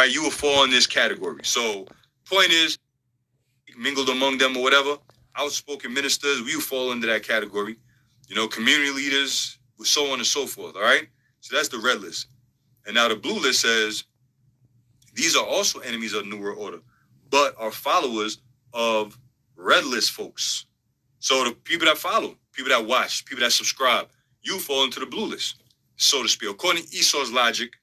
right, you will fall in this category. So, point is, mingled among them or whatever, outspoken ministers, we will fall into that category. Community leaders, so on and so forth. All right. So that's the red list. And now the blue list says these are also enemies of the New World Order, but are followers of red list folks. So the people that follow, people that watch, people that subscribe, you fall into the blue list, so to speak. According to Esau's logic,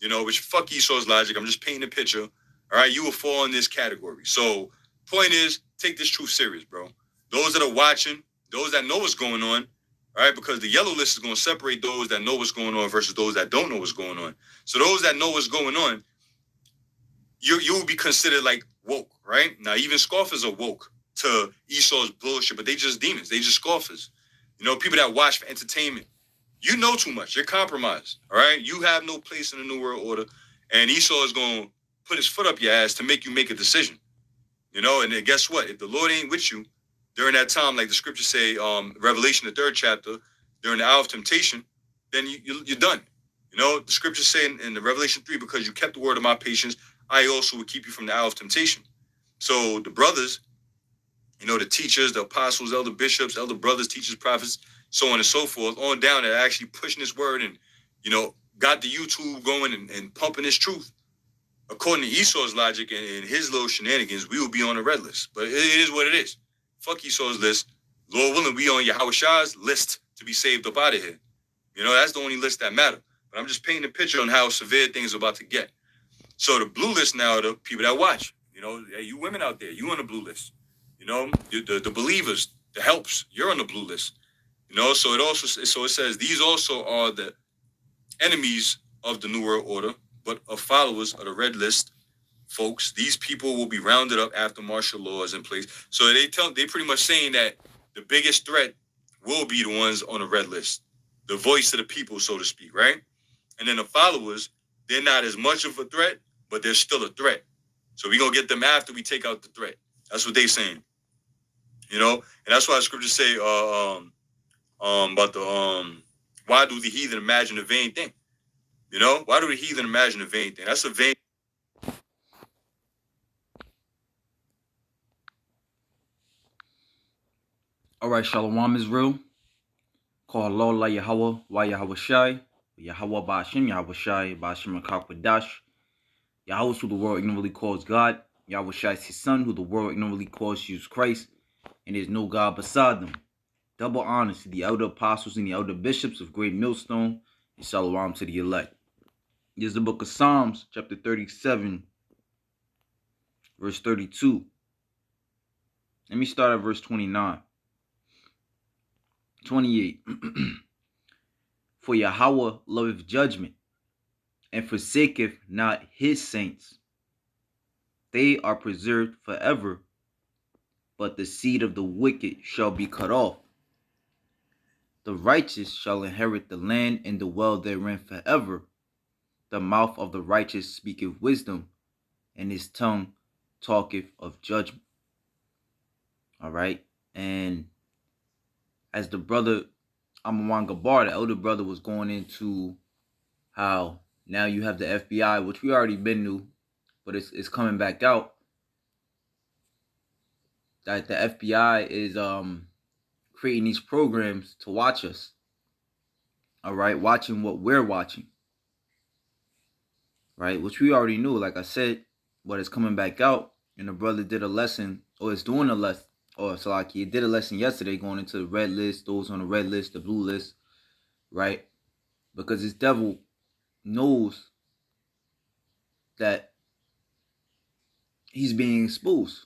which fuck Esau's logic, I'm just painting a picture. All right, you will fall in this category. So point is, take this truth serious, bro. Those that are watching, those that know what's going on, all right, because the yellow list is going to separate those that know what's going on versus those that don't know what's going on. So those that know what's going on, you will be considered like woke, right? Now, even scoffers are woke to Esau's bullshit, but they just demons. They just scoffers. People that watch for entertainment. You know too much. You're compromised, all right? You have no place in the New World Order, and Esau is going to put his foot up your ass to make you make a decision, and then guess what? If the Lord ain't with you during that time, like the scriptures say, Revelation, the 3rd chapter, during the hour of temptation, then you're done. The scriptures say in the Revelation 3, because you kept the word of my patience, I also will keep you from the hour of temptation. So the brothers, the teachers, the apostles, elder bishops, elder brothers, teachers, prophets, so on and so forth, on down, that are actually pushing this word and, got the YouTube going and pumping this truth. According to Esau's logic and his little shenanigans, we will be on the red list. But it is what it is. Fuck Esau's list. Lord willing, we on Yahweh list to be saved up out of here. That's the only list that matter. But I'm just painting a picture on how severe things are about to get. So the blue list now are the people that watch. You women out there, you on the blue list. The believers, the helps, you're on the blue list. So it says these also are the enemies of the New World Order, but are followers of the red list folks. These people will be rounded up after martial law is in place. So they pretty much saying that the biggest threat will be the ones on the red list, the voice of the people, so to speak, right? And then the followers, they're not as much of a threat, but they're still a threat. So we're going to get them after we take out the threat. That's what they're saying. And that's why the scriptures say about the why do the heathen imagine a vain thing? Why do the heathen imagine a vain thing? That's a vain. All right, Shalom Israel. Call Allah Yahweh, Wa Yahweh Shai, Yahweh Ba'ashim, Yahweh Shai, Ba'ashim Akakwadash. Yahweh, who the world ignorantly calls God. Yahweh Shai is his son, who the world ignorantly calls Jesus Christ. And there's no God beside them. Double honors to the elder apostles and the elder bishops of Great Millstone, and Shalom to the elect. This is the book of Psalms, chapter 37, verse 32. Let me start at verse 29. 28. For Yahweh loveth judgment, and forsaketh not his saints. They are preserved forever, but the seed of the wicked shall be cut off. The righteous shall inherit the land and dwell therein forever. The mouth of the righteous speaketh wisdom, and his tongue talketh of judgment. All right. And as the brother Amawan Gabar, the elder brother, was going into how now you have the FBI, which we already been to, but it's coming back out, that the FBI is creating these programs to watch us. All right, watching what we're watching. Right, which we already knew, like I said, but it's coming back out. And the brother did a lesson, or is doing a lesson, or so like he did a lesson yesterday going into the red list, those on the red list, the blue list, right? Because this devil knows that he's being exposed.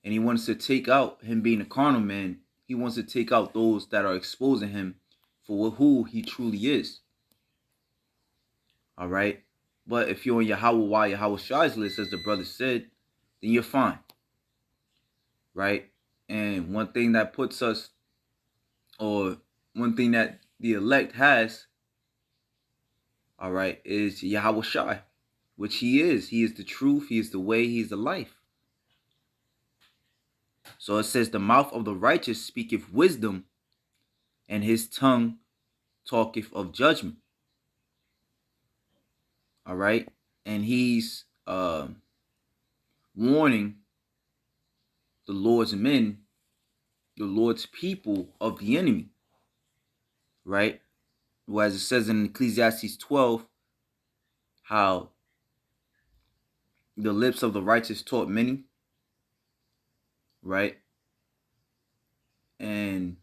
And he wants to take out him being a carnal man. He wants to take out those that are exposing him for who he truly is. All right. But if you're on Yahweh Yahweh Shai's list, as the brother said, then you're fine. Right? And one thing that puts us, or one thing that the elect has, all right, is Yahweh Shai, which he is. He is the truth. He is the way. He is the life. So it says, the mouth of the righteous speaketh wisdom, and his tongue talketh of judgment. All right. and he's warning the Lord's men, the Lord's people of the enemy, right? Well, as it says in Ecclesiastes 12, how the lips of the righteous taught many, right? And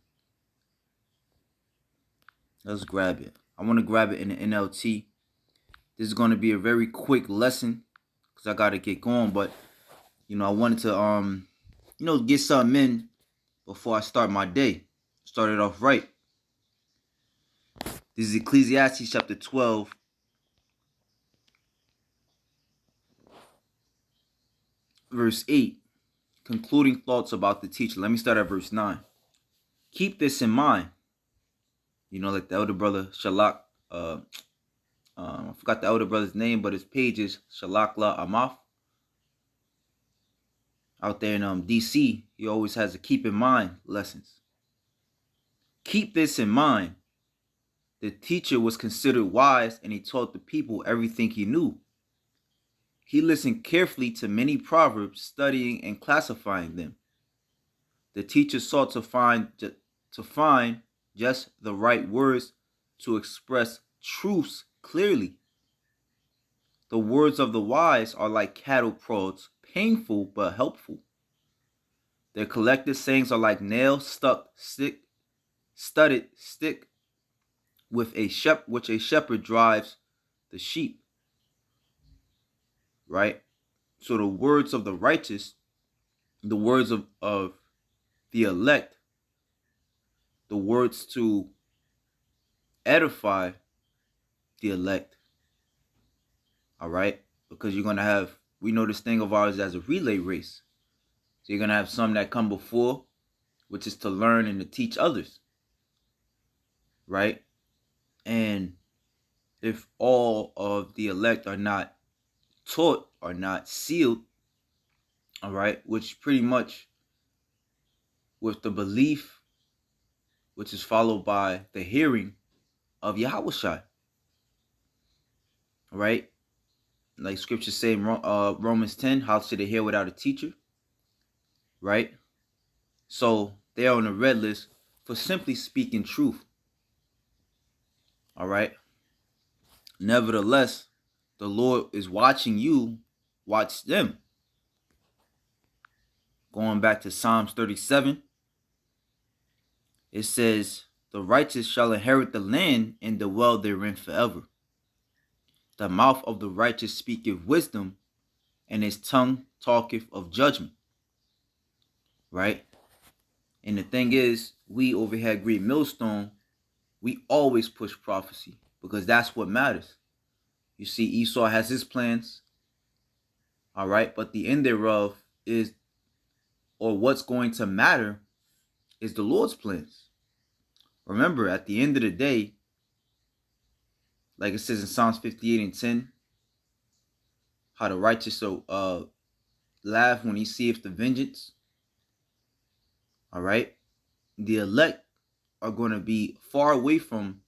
let's grab it. I want to grab it in the NLT. This is going to be a very quick lesson because I got to get going. But, I wanted to, get something in before I start my day. Start it off right. This is Ecclesiastes chapter 12. Verse 8. Concluding thoughts about the teacher. Let me start at verse 9. Keep this in mind. Like the elder brother Shalak, I forgot the elder brother's name, but his page is Shalakla Amaf. Out there in DC, he always has a keep in mind lessons. Keep this in mind. The teacher was considered wise, and he taught the people everything he knew. He listened carefully to many proverbs, studying and classifying them. The teacher sought to find just the right words to express truths clearly. The words of the wise are like cattle prods, painful but helpful. Their collected sayings are like nails studded stick which a shepherd drives the sheep. Right? So the words of the righteous, the words of the elect, the words to edify the elect. All right? Because you're going to have, we know this thing of ours as a relay race. So you're going to have some that come before, which is to learn and to teach others. Right? And if all of the elect are not taught, are not sealed, all right, which pretty much with the belief, which is followed by the hearing of Yahushua, right? Like scripture say in Romans 10, how should they hear without a teacher, right? So they're on the red list for simply speaking truth, all right? Nevertheless, the Lord is watching you, watch them. Going back to Psalms 37, it says, the righteous shall inherit the land and dwell therein forever. The mouth of the righteous speaketh wisdom, and his tongue talketh of judgment. Right? And the thing is, we over here at Great Millstone, we always push prophecy because that's what matters. You see, Esau has his plans, all right, but the end thereof is, or what's going to matter is the Lord's plans. Remember, at the end of the day, like it says in Psalms 58 and 10, how the righteous laugh when he seeth the vengeance. All right, the elect are going to be far away from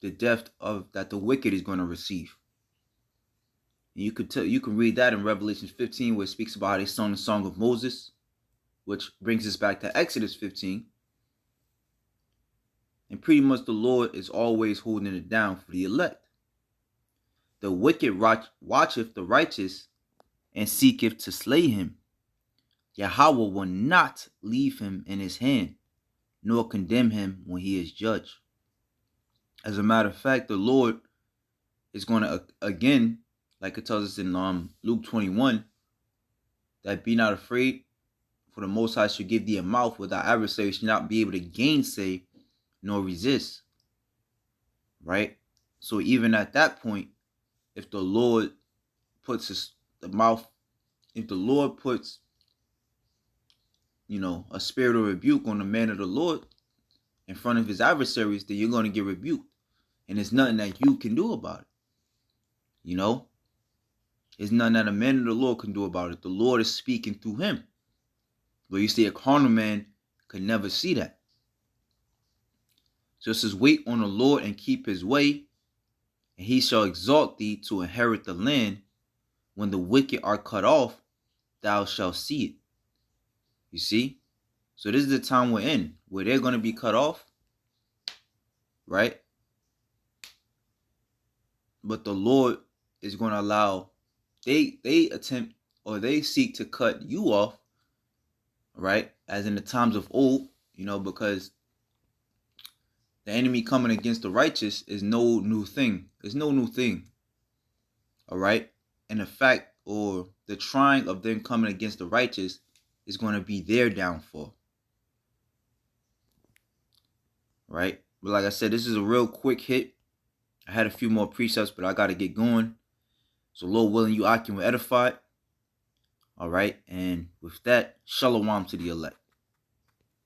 the death of that the wicked is going to receive. And you can read that in Revelation 15, where it speaks about how they sung the song of Moses, which brings us back to Exodus 15. And pretty much the Lord is always holding it down for the elect. The wicked watcheth the righteous and seeketh to slay him. Yahweh will not leave him in his hand, nor condemn him when he is judged. As a matter of fact, the Lord is going to, again, like it tells us in Luke 21, that be not afraid, for the Most High shall give thee a mouth where thy adversary shall not be able to gainsay nor resist. Right? So even at that point, if the Lord puts if the Lord puts, a spirit of rebuke on the man of the Lord in front of his adversaries, then you're going to get rebuked. And there's nothing that you can do about it. There's nothing that a man of the Lord can do about it. The Lord is speaking through him. But you see, a carnal man could never see that. So it says, wait on the Lord and keep his way, and he shall exalt thee to inherit the land, when the wicked are cut off, thou shalt see it. You see? So this is the time we're in, where they're going to be cut off, right? But the Lord is going to allow, they attempt, or they seek to cut you off, right? As in the times of old, you know, because the enemy coming against the righteous is no new thing. It's no new thing. All right? And the fact, or the trying of them coming against the righteous is going to be their downfall. Right? But like I said, this is a real quick hit. I had a few more precepts, but I got to get going. So Lord willing, you Akim will edify. All right? And with that, shalom to the elect.